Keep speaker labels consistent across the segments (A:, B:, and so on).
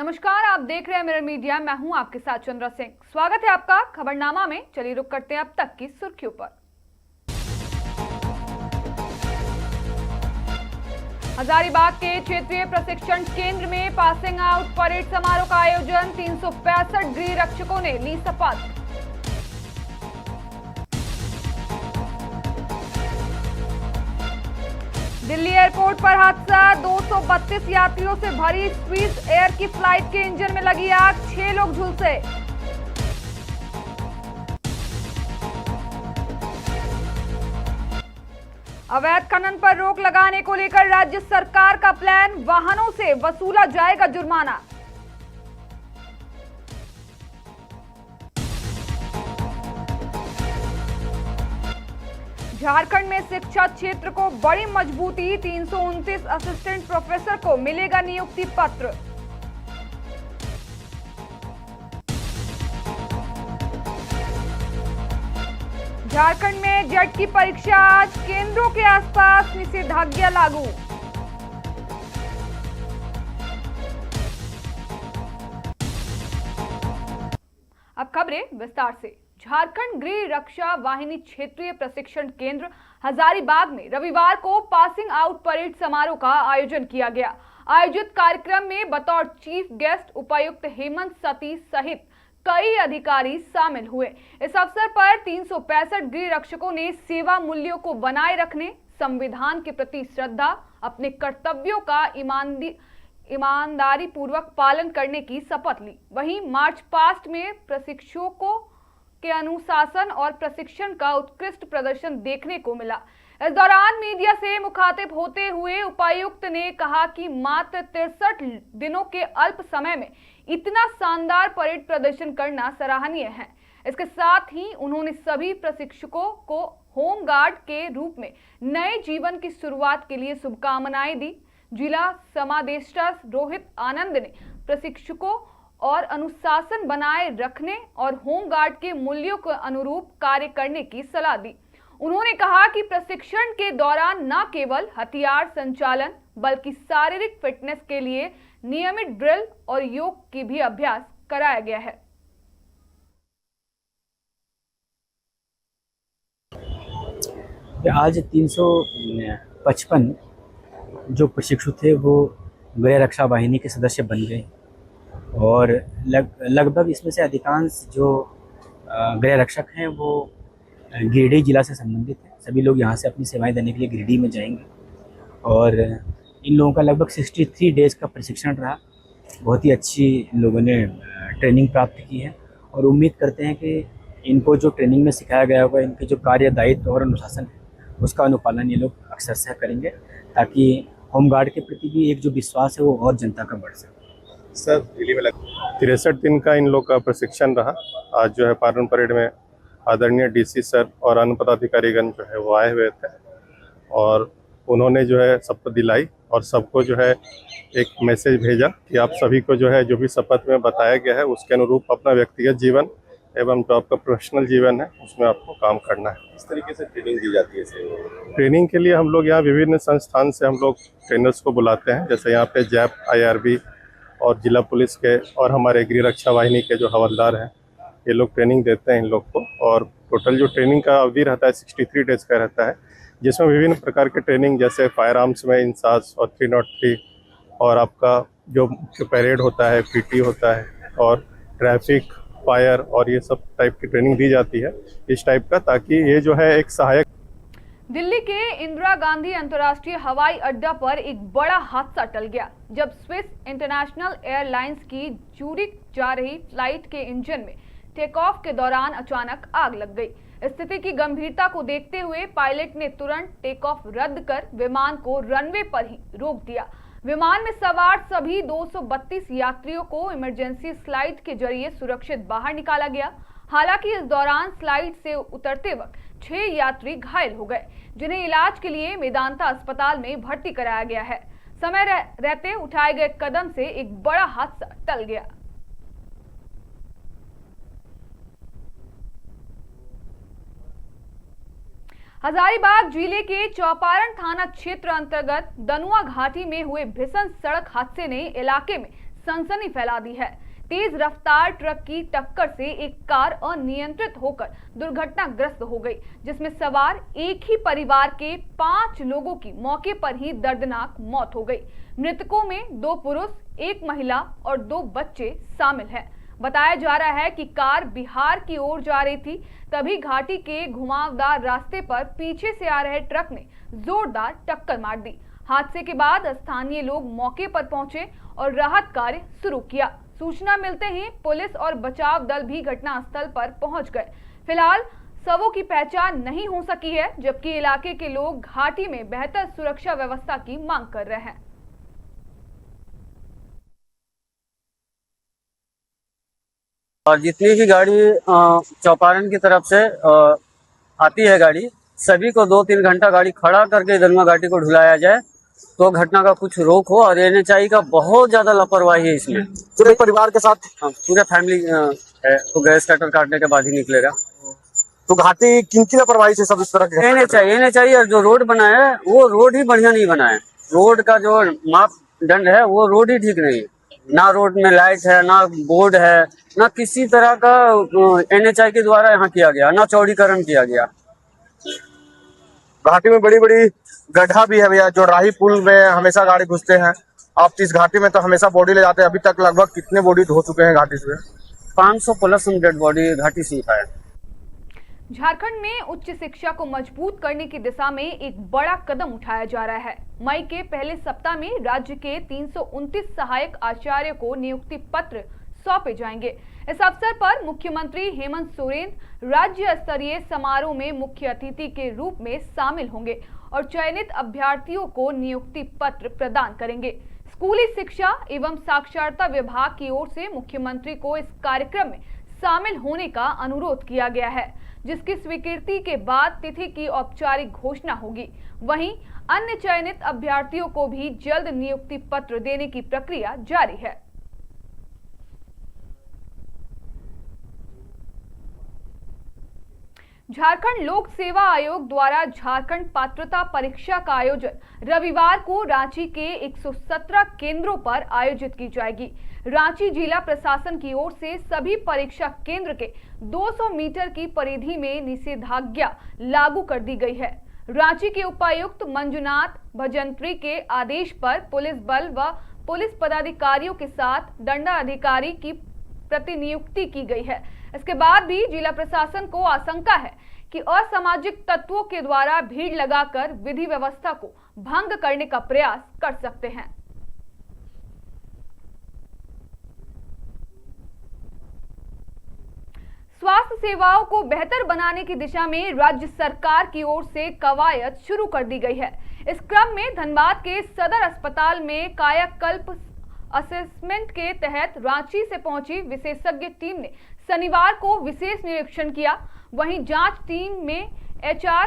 A: नमस्कार, आप देख रहे हैं मिरर मीडिया। मैं हूं आपके साथ चंद्रा सिंह। स्वागत है आपका खबरनामा में। चलिए रुक करते हैं अब तक की सुर्खियों पर। हजारीबाग के क्षेत्रीय प्रशिक्षण केंद्र में पासिंग आउट परेड समारोह का आयोजन। 365 गृह रक्षकों ने ली शपथ। दिल्ली एयरपोर्ट पर हादसा। 232 यात्रियों से भरी स्विस एयर की फ्लाइट के इंजन में लगी आग। 6 लोग झुलसे। अवैध खनन पर रोक लगाने को लेकर राज्य सरकार का प्लान। वाहनों से वसूला जाएगा जुर्माना। झारखंड में शिक्षा क्षेत्र को बड़ी मजबूती। 329 असिस्टेंट प्रोफेसर को मिलेगा नियुक्ति पत्र। झारखंड में जेट की परीक्षा आज। केंद्रों के आसपास निषेधाज्ञा लागू। अब खबरें विस्तार से। झारखंड गृह रक्षा वाहिनी क्षेत्रीय प्रशिक्षण केंद्र हजारीबाग में रविवार को पासिंग आउट परेड समारोह का आयोजन किया गया। आयोजित कार्यक्रम में बतौर चीफ गेस्ट उपायुक्त हेमंत सती सहित कई अधिकारी शामिल हुए। इस अवसर पर 365 गृह रक्षकों ने सेवा मूल्यों को बनाए रखने, संविधान के प्रति श्रद्धा, अपने कर्तव्यों का ईमानदारी पूर्वक पालन करने की शपथ ली। वहीं मार्च पास्ट में प्रशिक्षकों के अनुशासन और प्रशिक्षण का उत्कृष्ट प्रदर्शन देखने को मिला। इस दौरान मीडिया से मुखातिब होते हुए उपायुक्त ने कहा कि मात्र 63 दिनों के अल्प समय में इतना शानदार परेड प्रदर्शन करना सराहनीय है। इसके साथ ही उन्होंने सभी प्रशिक्षकों को होम गार्ड के रूप में नए जीवन की शुरुआत के लिए शुभकामनाएं दी। जिला समादेष्टा रोहित आनंद ने प्रशिक्षकों और अनुशासन बनाए रखने और होमगार्ड के मूल्यों के अनुरूप कार्य करने की सलाह दी। उन्होंने कहा कि प्रशिक्षण के दौरान न केवल हथियार संचालन बल्कि शारीरिक फिटनेस के लिए नियमित ड्रिल और योग की भी अभ्यास कराया गया है।
B: आज 355 जो प्रशिक्षु थे वो गृह रक्षा वाहिनी के सदस्य बन गए और लगभग इसमें से अधिकांश जो गृह रक्षक हैं वो गिरिडीह जिला से संबंधित हैं। सभी लोग यहाँ से अपनी सेवाएं देने के लिए गिरिडीह में जाएंगे और इन लोगों का लगभग 63 डेज़ का प्रशिक्षण रहा। बहुत ही अच्छी इन लोगों ने ट्रेनिंग प्राप्त की है और उम्मीद करते हैं कि इनको जो ट्रेनिंग में सिखाया गया होगा, इनके जो कार्य दायित्व और अनुशासन है उसका अनुपालन ये लोग अक्सर करेंगे ताकि होमगार्ड के प्रति भी एक जो विश्वास है वो और जनता का बढ़ सके।
C: सर, दिल्ली में 63 दिन का इन लोग का प्रशिक्षण रहा। आज जो है पारण परेड में आदरणीय डीसी सर और अन्य पदाधिकारीगण जो है वो आए हुए थे और उन्होंने जो है शपथ दिलाई और सबको जो है एक मैसेज भेजा कि आप सभी को जो है जो भी शपथ में बताया गया है उसके अनुरूप अपना व्यक्तिगत जीवन एवं जो आपका प्रोफेशनल जीवन है उसमें आपको काम करना है।
D: इस तरीके से ट्रेनिंग दी जाती है।
C: ट्रेनिंग के लिए हम लोग यहाँ विभिन्न संस्थान से हम लोग ट्रेनर्स को बुलाते हैं, जैसे यहाँ पे जैप, IRB और जिला पुलिस के और हमारे गृह रक्षा वाहिनी के जो हवलदार हैं ये लोग ट्रेनिंग देते हैं इन लोग को। और टोटल जो ट्रेनिंग का अवधि रहता है 63 डेज का रहता है, जिसमें विभिन्न प्रकार के ट्रेनिंग जैसे फायर आर्म्स में इंसास और 303 और आपका जो परेड होता है, PT होता है और ट्रैफिक, फायर और ये सब टाइप की ट्रेनिंग दी जाती है इस टाइप का, ताकि ये जो है एक सहायक।
A: दिल्ली के इंदिरा गांधी अंतर्राष्ट्रीय हवाई अड्डा पर एक बड़ा हादसा टल गया जब स्विस इंटरनेशनल एयरलाइंस की ज्यूरिख जा रही फ्लाइट के इंजन में टेक ऑफ के दौरान अचानक आग लग गई। स्थिति की गंभीरता को देखते हुए पायलट ने तुरंत टेक ऑफ रद्द कर विमान को रनवे पर ही रोक दिया। विमान में सवार सभी 232 यात्रियों को इमरजेंसी स्लाइड के जरिए सुरक्षित बाहर निकाला गया। हालांकि इस दौरान स्लाइड से उतरते वक्त 6 यात्री घायल हो गए, जिन्हें इलाज के लिए मेदांता अस्पताल में भर्ती कराया गया है। समय रहते उठाए गए कदम से एक बड़ा हादसा टल गया। हजारीबाग जिले के चौपारण थाना क्षेत्र अंतर्गत दनुआ घाटी में हुए भीषण सड़क हादसे ने इलाके में सनसनी फैला दी है। तेज रफ्तार ट्रक की टक्कर से एक कार अनियंत्रित होकर दुर्घटनाग्रस्त हो गई, जिसमें सवार एक ही परिवार के 5 लोगों की मौके पर ही दर्दनाक मौत हो गई। मृतकों में 2 पुरुष, 1 महिला और 2 बच्चे शामिल हैं। बताया जा रहा है कि कार बिहार की ओर जा रही थी, तभी घाटी के घुमावदार रास्ते पर पीछे से आ रहे ट्रक ने जोरदार टक्कर मार दी। हादसे के बाद स्थानीय लोग मौके पर पहुंचे और राहत कार्य शुरू किया। सूचना मिलते ही पुलिस और बचाव दल भी घटनास्थल पर पहुंच गए। फिलहाल शवों की पहचान नहीं हो सकी है, जबकि इलाके के लोग घाटी में बेहतर सुरक्षा व्यवस्था की मांग कर रहे हैं।
E: और जितनी भी गाड़ी चौपारण की तरफ से आती है गाड़ी, सभी को 2-3 घंटा गाड़ी खड़ा करके इधर घाटी को ढुलाया जाए तो घटना का कुछ रोक हो। और NHAI का बहुत ज्यादा लापरवाही है इसमें।
F: पूरे परिवार के साथ
E: पूरा फैमिली है तो गैस कटर काटने के बाद ही निकलेगा।
F: तो घाटी किनकी लापरवाही से सब इस तरह के
E: NHAI और जो रोड बनाया है वो रोड ही बढ़िया नहीं बनाया है। रोड का जो मापदंड है वो रोड ही ठीक नहीं है। ना रोड में लाइट है, ना बोर्ड है, ना किसी तरह का NHAI के द्वारा यहाँ किया गया, ना चौड़ीकरण किया गया।
F: घाटी में बड़ी बड़ी गड्ढा भी है भैया, जो राही पुल में हमेशा गाड़ी घुसते हैं। आप इस घाटी में तो हमेशा बॉडी ले जाते हैं, अभी तक लगभग कितने बॉडी धो चुके हैं घाटी से?
E: 500 प्लस हम डेड बॉडी घाटी से उठाए।
A: झारखंड में उच्च शिक्षा को मजबूत करने की दिशा में एक बड़ा कदम उठाया जा रहा है। मई के पहले सप्ताह में राज्य के 329 सहायक आचार्य को नियुक्ति पत्र सौंपे जाएंगे। इस अवसर पर मुख्यमंत्री हेमंत सोरेन राज्य स्तरीय समारोह में मुख्य अतिथि के रूप में शामिल होंगे और चयनित अभ्यर्थियों को नियुक्ति पत्र प्रदान करेंगे। स्कूली शिक्षा एवं साक्षरता विभाग की ओर से मुख्यमंत्री को इस कार्यक्रम में शामिल होने का अनुरोध किया गया है, जिसकी स्वीकृति के बाद तिथि की औपचारिक घोषणा होगी। वहीं अन्य चयनित अभ्यर्थियों को भी जल्द नियुक्ति पत्र देने की प्रक्रिया जारी है। झारखंड लोक सेवा आयोग द्वारा झारखंड पात्रता परीक्षा का आयोजन रविवार को रांची के 117 केंद्रों पर आयोजित की जाएगी। रांची जिला प्रशासन की ओर से सभी परीक्षा केंद्र के 200 मीटर की परिधि में निषेधाज्ञा लागू कर दी गई है। रांची के उपायुक्त मंजुनाथ भजंत्री के आदेश पर पुलिस बल व पुलिस पदाधिकारियों के साथ दंडाधिकारी की प्रतिनियुक्ति की गई है। इसके बाद भी जिला प्रशासन को आशंका है कि असामाजिक तत्वों के द्वारा भीड़ लगाकर विधि व्यवस्था को भंग करने का प्रयास कर सकते हैं। स्वास्थ्य सेवाओं को बेहतर बनाने की दिशा में राज्य सरकार की ओर से कवायद शुरू कर दी गई है। इस क्रम में धनबाद के सदर अस्पताल में कायाकल्प असेसमेंट के तहत रांची से पहुंची विशेषज्ञ टीम ने शनिवार को विशेष निरीक्षण किया। वहीं जांच टीम में HR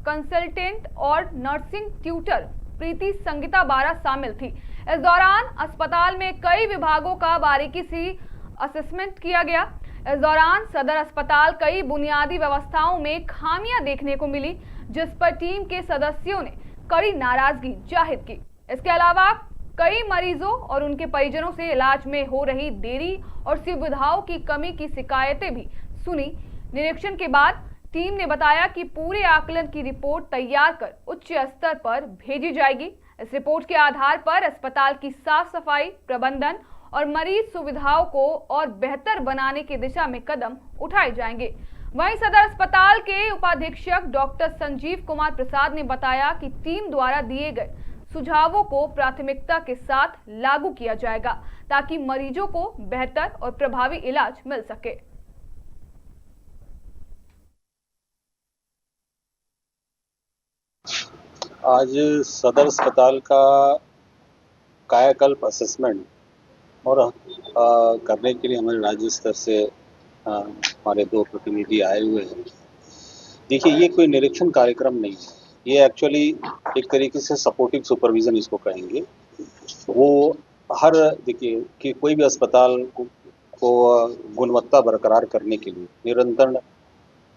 A: कंसल्टेंट और नर्सिंग ट्यूटर प्रीति संगीता बारा शामिल थी। इस दौरान अस्पताल में कई विभागों का बारीकी से असेसमेंट किया गया। इस दौरान सदर अस्पताल कई बुनियादी व्यवस्थाओं में खामियां देखने को मिली, जिस पर टीम के सदस्यों ने कड़ी नाराजगी जाहिर की। इसके अलावा कई मरीजों और उनके परिजनों से इलाज में हो रही देरी और सुविधाओं की कमी की शिकायतें भी सुनी। निरीक्षण के बाद टीम ने बताया कि पूरे आकलन की रिपोर्ट तैयार कर उच्च स्तर पर भेजी जाएगी। इस रिपोर्ट के आधार पर अस्पताल की साफ सफाई, प्रबंधन और मरीज सुविधाओं को और बेहतर बनाने की दिशा में कदम उठाए जाएंगे। वहीं सदर अस्पताल के उपाधीक्षक डॉक्टर संजीव कुमार प्रसाद ने बताया कि टीम द्वारा दिए गए सुझावों को प्राथमिकता के साथ लागू किया जाएगा ताकि मरीजों को बेहतर और प्रभावी इलाज मिल सके।
D: आज सदर अस्पताल का कायाकल्प असेसमेंट और करने के लिए हमारे राज्य स्तर से हमारे 2 प्रतिनिधि आए हुए हैं। देखिए, ये कोई निरीक्षण कार्यक्रम नहीं है, ये एक्चुअली एक तरीके से सपोर्टिव सुपरविज़न इसको कहेंगे। वो हर देखिए कि कोई भी अस्पताल को गुणवत्ता बरकरार करने के लिए निरंतर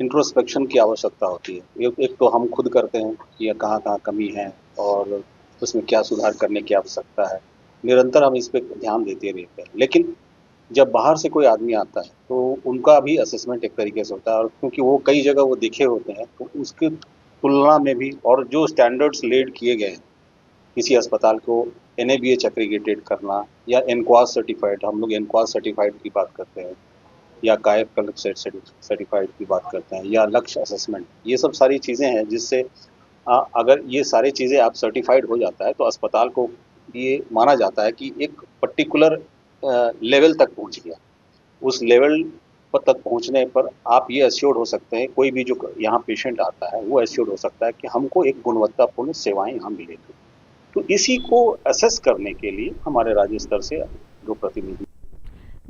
D: इंट्रोस्पेक्शन की आवश्यकता होती है। एक तो हम खुद करते हैं कि कहाँ कहाँ कमी है और उसमें क्या सुधार करने की आवश्यकता है, निरंतर हम इस पे ध्यान देते रहते हैं। लेकिन जब बाहर से कोई आदमी आता है तो उनका भी असेसमेंट एक तरीके से होता है, और क्योंकि वो कई जगह वो दिखे होते हैं तो उसकी तुलना में भी, और जो स्टैंडर्ड्स लेड किए गए हैं किसी अस्पताल को NABH एक्रीगेटेड करना या एनक्वास सर्टिफाइड, हम लोग एनक्वास सर्टिफाइड की बात करते हैं, या कायाकल्प सर्टिफाइड की बात करते हैं, या लक्ष्य असेसमेंट, ये सब सारी चीज़ें हैं जिससे अगर ये सारी चीज़ें आप सर्टिफाइड हो जाता है तो अस्पताल को ये माना जाता है कि एक पर्टिकुलर लेवल तक पहुंच गया। उस लेवल पर तक पहुंचने पर आप ये एश्योर्ड हो सकते हैं, कोई भी जो यहाँ पेशेंट आता है वो एश्योर्ड हो सकता है कि हमको एक गुणवत्तापूर्ण सेवाएं यहाँ मिलेंगी। तो इसी को असेस करने के लिए हमारे राज्य स्तर से दो प्रतिनिधि।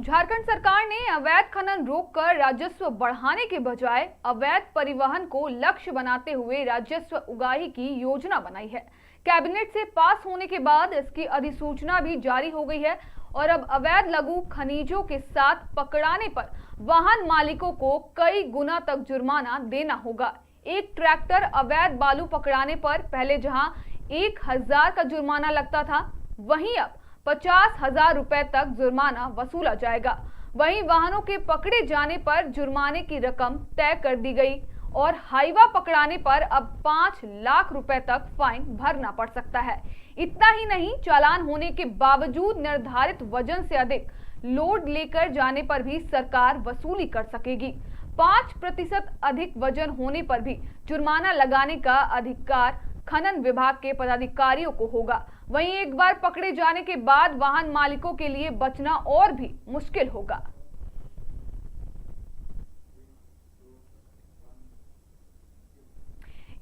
A: झारखंड सरकार ने अवैध खनन रोककर राजस्व बढ़ाने के बजाय अवैध परिवहन को लक्ष्य बनाते हुए राजस्व उगाही की योजना बनाई है। कैबिनेट से पास होने के बाद इसकी अधिसूचना भी जारी हो गई है और अब अवैध लघु खनिजों के साथ पकड़ाने पर वाहन मालिकों को कई गुना तक जुर्माना देना होगा। एक ट्रैक्टर अवैध बालू पकड़ाने पर पहले जहां 1000 का जुर्माना लगता था, वहीं अब 50,000 रुपए तक जुर्माना वसूला जाएगा। वहीं वाहनों के पकड़े जाने पर जुर्माने की रकम तय कर दी गई और हाईवा पकड़ाने पर अब 5 लाख रुपए तक फाइन भरना पड़ सकता है। इतना ही नहीं, चालान होने के बावजूद निर्धारित वजन से अधिक लोड लेकर जाने पर भी सरकार वसूली कर सकेगी। 5% अधिक वजन होने पर भी जुर्माना लगाने का अधिकार खनन विभाग के पदाधिकारियों को होगा। वहीं एक बार पकड़े जाने के बाद वाहन मालिकों के लिए बचना और भी मुश्किल होगा।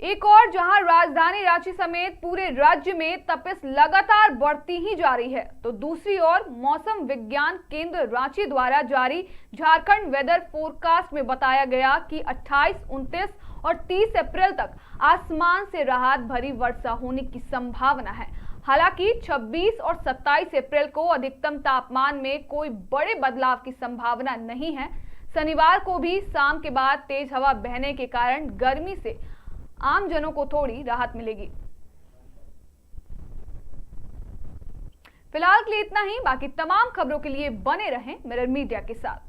A: एक और जहां राजधानी रांची समेत पूरे राज्य में तपिश लगातार बढ़ती ही जा रही है, तो दूसरी ओर मौसम विज्ञान केंद्र रांची द्वारा जारी झारखंड वेदर फोरकास्ट में बताया गया कि 28, 29 और 30 अप्रैल तक आसमान से राहत भरी वर्षा होने की संभावना है। हालांकि 26 और 27 अप्रैल को अधिकतम तापमान में कोई बड़े बदलाव की संभावना नहीं है। शनिवार को भी शाम के बाद तेज हवा बहने के कारण गर्मी से आम जनों को थोड़ी राहत मिलेगी। फिलहाल के लिए इतना ही। बाकी तमाम खबरों के लिए बने रहें मिरर मीडिया के साथ।